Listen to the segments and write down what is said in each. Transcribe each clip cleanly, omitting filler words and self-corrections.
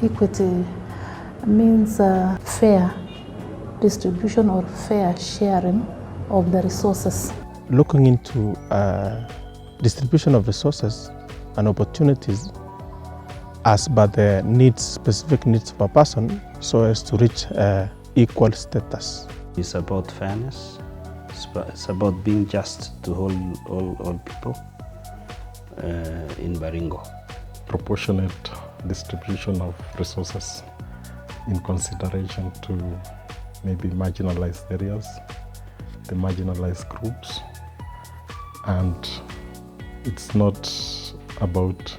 Equity means fair distribution or fair sharing of the resources. Looking into distribution of resources and opportunities as per the needs, specific needs of a person, so as to reach equal status. It's about fairness. It's about being just to all people in Baringo. Proportionate distribution of resources in consideration to maybe marginalized areas, the marginalized groups, and it's not about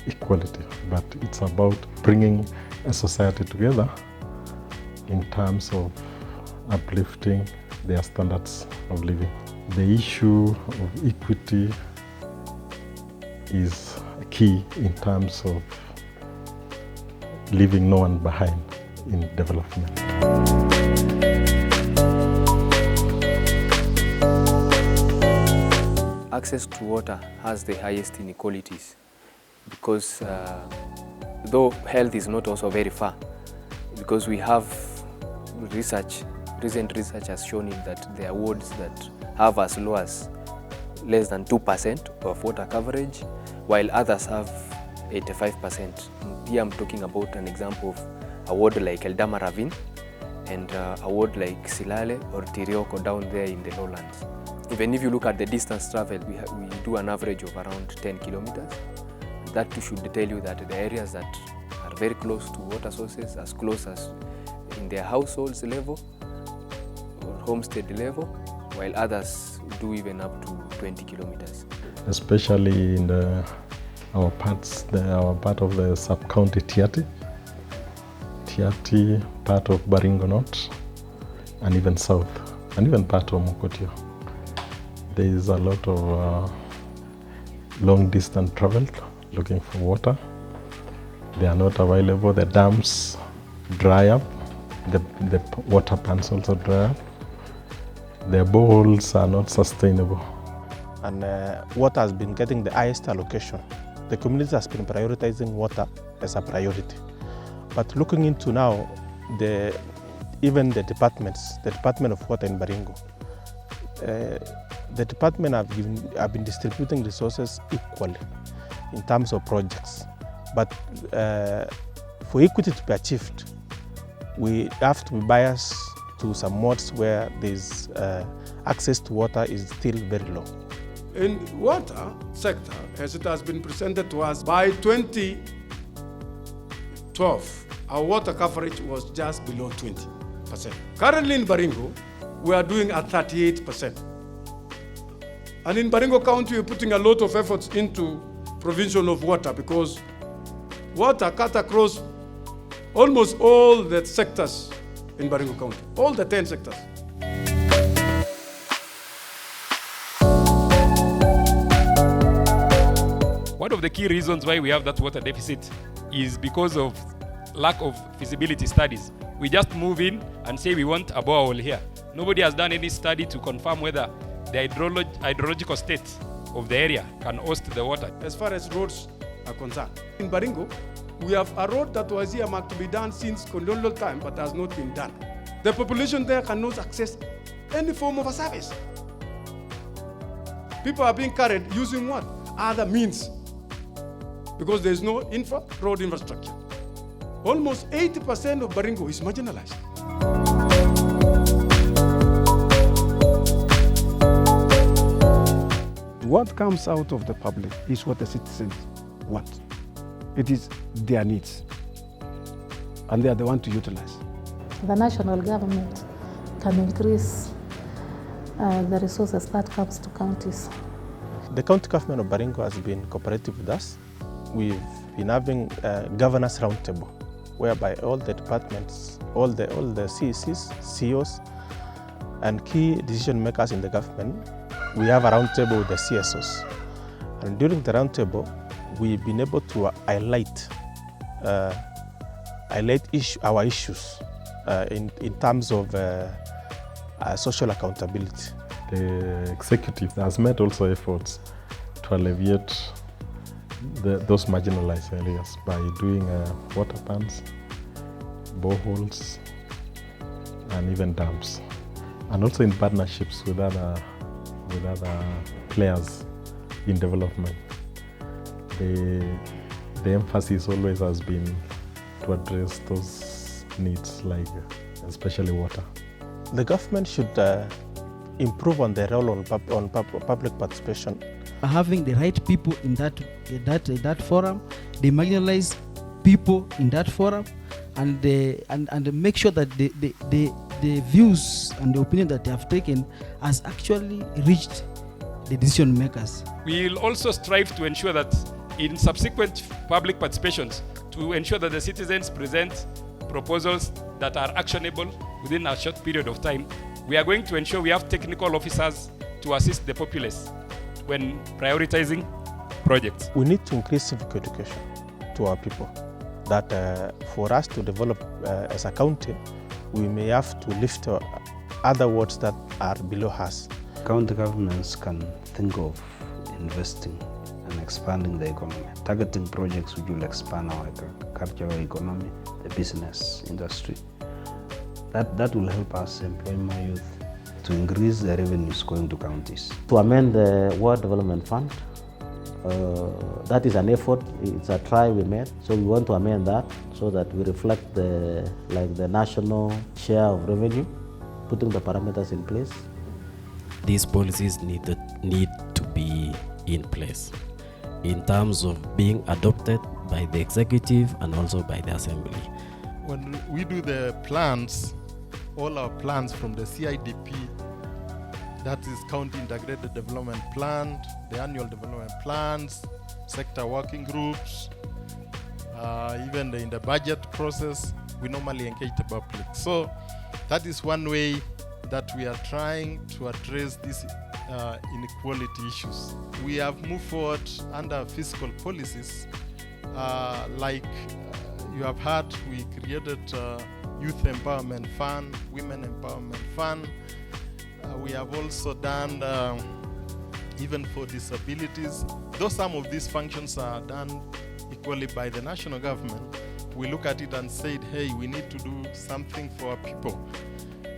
equality, but it's about bringing a society together in terms of uplifting their standards of living. The issue of equity is key in terms of leaving no one behind in development. Access to water has the highest inequalities because though health is not also very far, because we have recent research has shown that there are wards that have as low as less than 2% of water coverage, while others have 85%. Here I'm talking about an example of a ward like Eldama Ravine and a ward like Silale or Tirioko down there in the lowlands. Even if you look at the distance traveled, we do an average of around 10 kilometers. That should tell you that the areas that are very close to water sources, as close as in their households level or homestead level, while others do even up to 20 kilometers. Especially in our part of the sub-county Tiati, part of Baringo North, and even south, and even part of Mokotio. There is a lot of long distance travel looking for water. They are not available. The dams dry up. The water pans also dry up. The boreholes are not sustainable. And water has been getting the highest allocation. The community has been prioritizing water as a priority. But looking into now, even the Department of Water in Baringo, the department have been distributing resources equally in terms of projects. But for equity to be achieved, we have to be biased to some wards where there's access to water is still very low. In water sector, as it has been presented to us, by 2012, our water coverage was just below 20%. Currently in Baringo, we are doing at 38%. And in Baringo County, we're putting a lot of efforts into provision of water because water cut across almost all the sectors in Baringo County, all the 10 sectors. One of the key reasons why we have that water deficit is because of lack of feasibility studies. We just move in and say we want a borehole here. Nobody has done any study to confirm whether the hydrological state of the area can host the water. As far as roads are concerned, in Baringo, we have a road that was earmarked to be done since colonial time but has not been done. The population there cannot access any form of a service. People are being carried using what? Other means. Because there is no road infrastructure. Almost 80% of Baringo is marginalized. What comes out of the public is what the citizens want. It is their needs, and they are the one to utilize. The national government can increase the resources that comes to counties. The county government of Baringo has been cooperative with us. We've been having a governance roundtable, whereby all the departments, all the CECs, CEOs, and key decision makers in the government, we have a roundtable with the CSOs. And during the roundtable, we've been able to highlight our issues in terms of social accountability. The executive has made also efforts to alleviate those marginalized areas by doing water pans, boreholes, and even dams, and also in partnerships with other players in development. The emphasis always has been to address those needs, like especially water. The government should improve on their role on public participation. Having the right people in that forum, the marginalized people in that forum, and make sure that the views and the opinion that they have taken has actually reached the decision makers. We will also strive to ensure that in subsequent public participations, to ensure that the citizens present proposals that are actionable within a short period of time. We are going to ensure we have technical officers to assist the populace when prioritizing projects. We need to increase civic education to our people, that for us to develop as a county, we may have to lift other wards that are below us. County governments can think of investing and expanding the economy, targeting projects which will expand our agricultural economy, the business industry. That will help us employ more youth to increase the revenues going to counties. To amend the Ward Development Fund, that is an effort, it's a try we made, so we want to amend that so that we reflect the national share of revenue, putting the parameters in place. These policies need to be in place in terms of being adopted by the executive and also by the assembly. When we do the plans, all our plans from the CIDP, that is County Integrated Development Plan, the annual development plans, sector working groups, even in the budget process, we normally engage the public. So that is one way that we are trying to address these inequality issues. We have moved forward under fiscal policies, like you have heard, we created Youth Empowerment Fund, Women Empowerment Fund. We have also done, even for disabilities, though some of these functions are done equally by the national government, we look at it and said, hey, we need to do something for our people.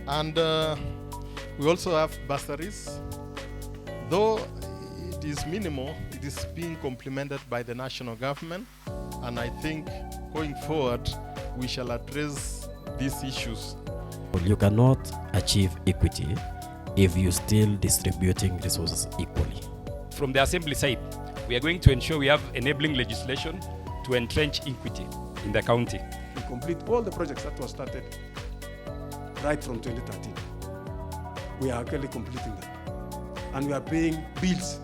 And we also have bursaries. Though it is minimal, it is being complemented by the national government. And I think going forward, we shall address these issues. You cannot achieve equity if you're still distributing resources equally. From the assembly side, we are going to ensure we have enabling legislation to entrench equity in the county. We complete all the projects that were started right from 2013. We are actually completing them. And we are paying bills.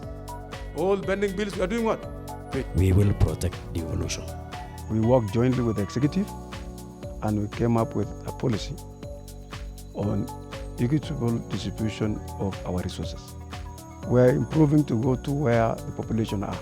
All pending bills, we are doing what? We will protect devolution. We worked jointly with the executive and we came up with a policy on equitable distribution of our resources. We are improving to go to where the population are.